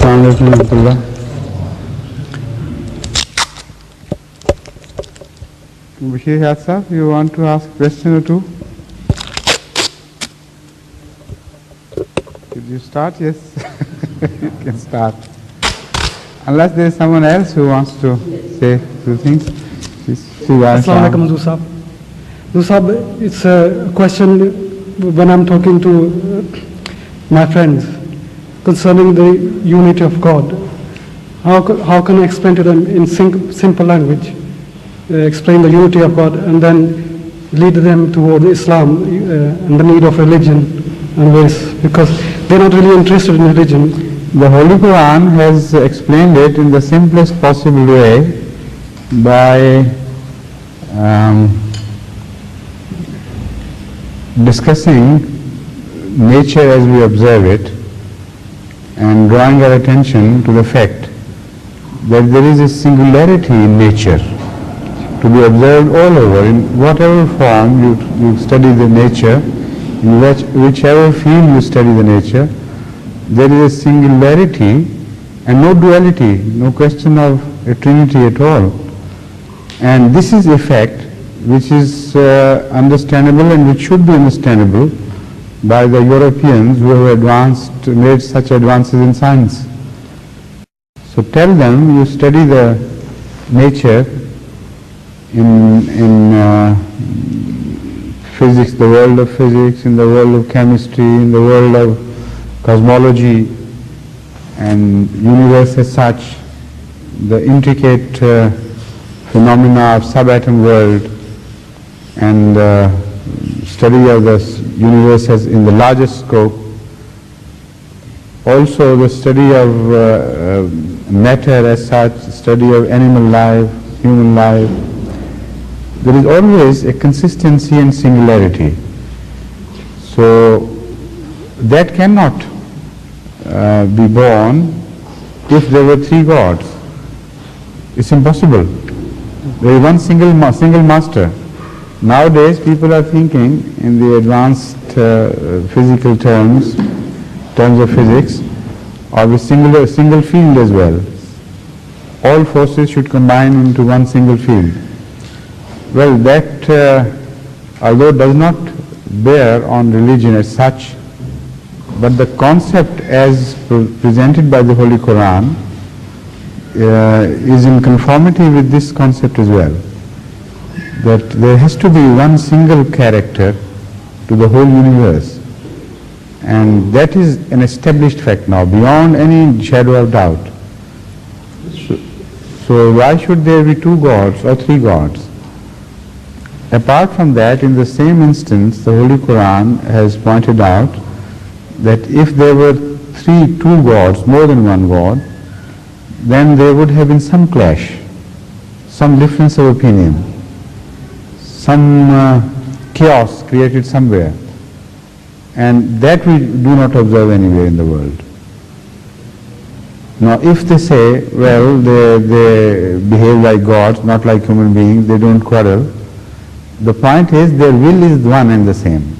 Assalamu alaikum warahmatullah. Bashir Yatsaf, you want to ask a question or two? Could you start? Yes, you can start. Unless there is someone else who wants to say a few things. Assalamu alaikum, Zusab. Zusab, it's a question when I'm talking to my friends concerning the unity of God. How can I explain to them in simple language, explain the unity of God and then lead them toward Islam and the need of religion and ways, because they're not really interested in religion. The Holy Quran has explained it in the simplest possible way by discussing nature as we observe it and drawing our attention to the fact that there is a singularity in nature to be observed all over. In whatever form you study the nature, in whichever field you study the nature, there is a singularity and no duality, no question of a trinity at all. And this is a fact which is understandable and which should be understandable by the Europeans who have made such advances in science. So tell them, you study the nature in physics, the world of physics, in the world of chemistry, in the world of cosmology and universe as such, the intricate phenomena of subatom world and study of the universe as in the largest scope, also the study of matter as such, study of animal life, human life. There is always a consistency and singularity. So that cannot be born if there were three gods. It's impossible. There is one single master. Nowadays people are thinking in the advanced physical terms of physics, of a single field as well. All forces should combine into one single field. Well, that although does not bear on religion as such, but the concept as presented by the Holy Quran is in conformity with this concept as well, that there has to be one single character to the whole universe, and that is an established fact now beyond any shadow of doubt. So why should there be two gods or three gods? Apart from that, in the same instance, the Holy Quran has pointed out that if there were two gods, more than one god, then there would have been some clash, some difference of opinion, some chaos created somewhere, and that we do not observe anywhere in the world. Now if they say, well, they behave like gods, not like human beings, they don't quarrel, the point is their will is one and the same.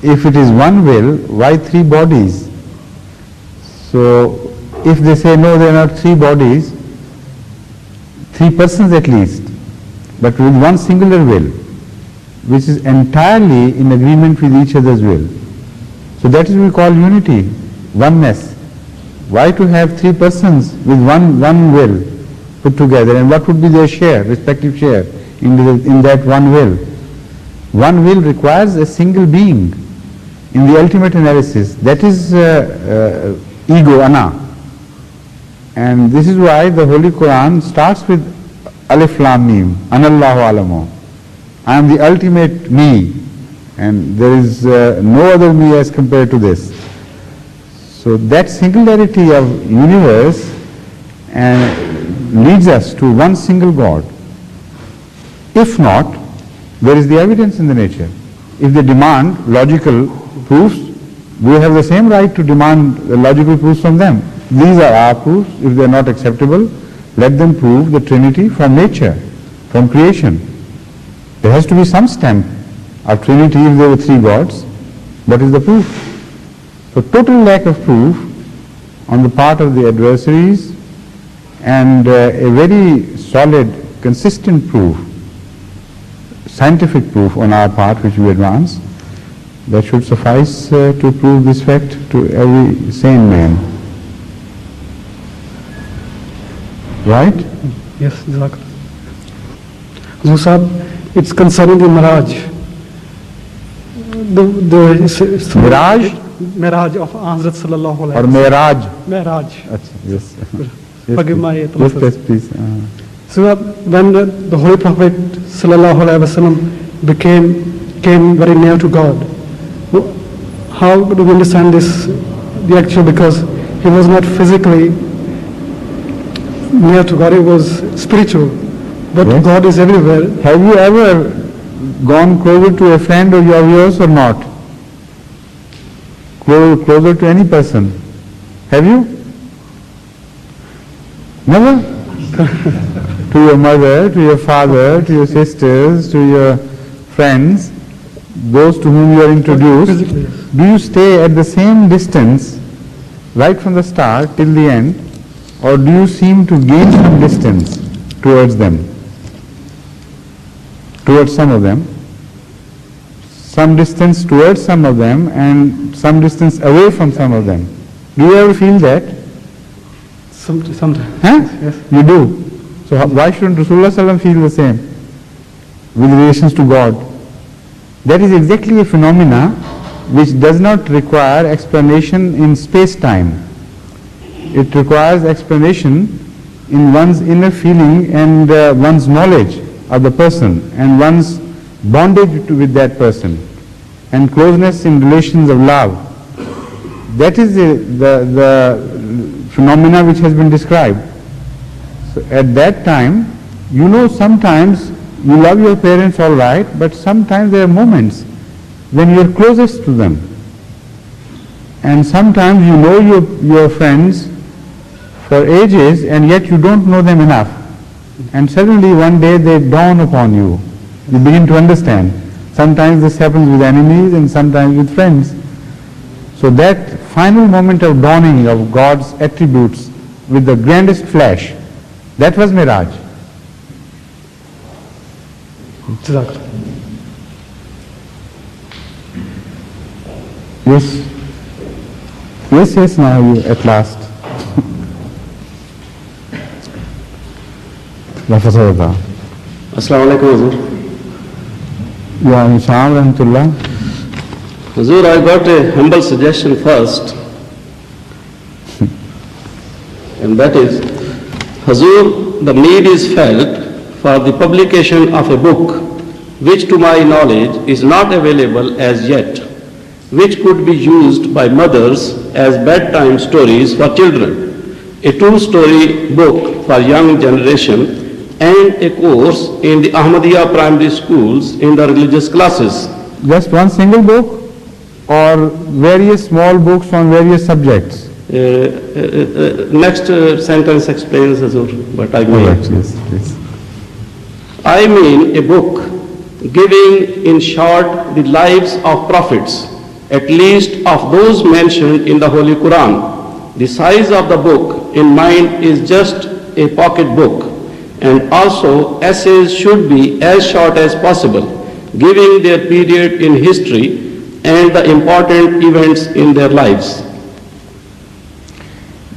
If it is one will, why three bodies? So if they say no, there are not three bodies, three persons at least, but with one singular will, which is entirely in agreement with each other's will. So that is what we call unity, oneness. Why to have three persons with one will put together, and what would be their share, respective share in that one will? One will requires a single being in the ultimate analysis. That is ego, ana. And this is why the Holy Quran starts with Alif Lam Mim, Anallahu Alamu. I am the ultimate me, and there is no other me as compared to this. So that singularity of universe leads us to one single God. If not, where is the evidence in the nature? If they demand logical proofs, we have the same right to demand logical proofs from them. These are our proofs. If they are not acceptable, let them prove the Trinity from nature, from creation. There has to be some stamp of Trinity if there were three gods. What is the proof? So total lack of proof on the part of the adversaries and a very solid, consistent proof, scientific proof on our part which we advance, that should suffice to prove this fact to every sane man. Right? Yes, exactly. Huzur Sahib, it's concerning the Miraj. Miraj? Miraj of Hazrat Sallallahu Alaihi Or Wasallam. Miraj? Miraj. Yes. Forgive my Yes, please. So when the Holy Prophet Sallallahu Alaihi Wasallam came very near to God, how do we understand this, the actual, because he was not physically near to God, he was spiritual, but Yes. God is everywhere. Have you ever gone closer to a friend of yours or not? Closer to any person? Have you? Never? To your mother, to your father, to your sisters, to your friends, those to whom you are introduced, Physically, yes. do you stay at the same distance right from the start till the end, or do you seem to gain some distance towards them, towards some of them, some distance towards some of them and some distance away from some of them? Do you ever feel that? Sometimes. Huh? Yes. You do. So why shouldn't Rasulullah Sallam feel the same with relations to God? That is exactly a phenomena which does not require explanation in space-time. It requires explanation in one's inner feeling and one's knowledge of the person and one's bondage with that person and closeness in relations of love. That is the phenomena which has been described. So at that time, you know, sometimes you love your parents all right, but sometimes there are moments when you are closest to them. And sometimes you know your friends for ages and yet you don't know them enough. And suddenly one day they dawn upon you. You begin to understand. Sometimes this happens with enemies and sometimes with friends. So that final moment of dawning of God's attributes with the grandest flash, that was Miraj. Exactly. Yes, now you at last. Assalamu alaikum, Hazur. Wa alaikum assalam rahmatullah. Hazur, I got a humble suggestion first, and that is, Hazur, the need is felt for the publication of a book which to my knowledge is not available as yet, which could be used by mothers as bedtime stories for children, a two-story book for young generation, and a course in the Ahmadiyya primary schools in the religious classes. Just one single book or various small books on various subjects? Next sentence explains, Hazur, what I mean. Correct, yes, please. I mean a book giving in short the lives of prophets, at least of those mentioned in the Holy Quran. The size of the book in mind is just a pocket book, and also essays should be as short as possible, giving their period in history and the important events in their lives.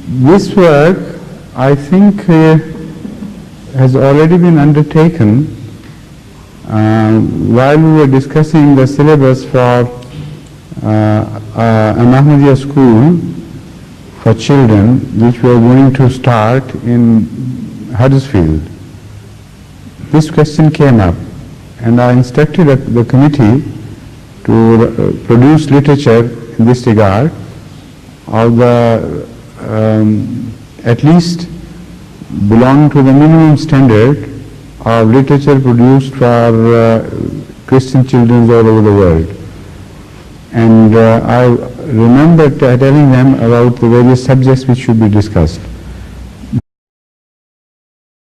This work, I think, has already been undertaken while we were discussing the syllabus for an Ahmadiyya school for children, which we are going to start in Huddersfield. This question came up, and I instructed the committee to produce literature in this regard of the at least belong to the minimum standard of literature produced for Christian children all over the world. And I remember telling them about the various subjects which should be discussed.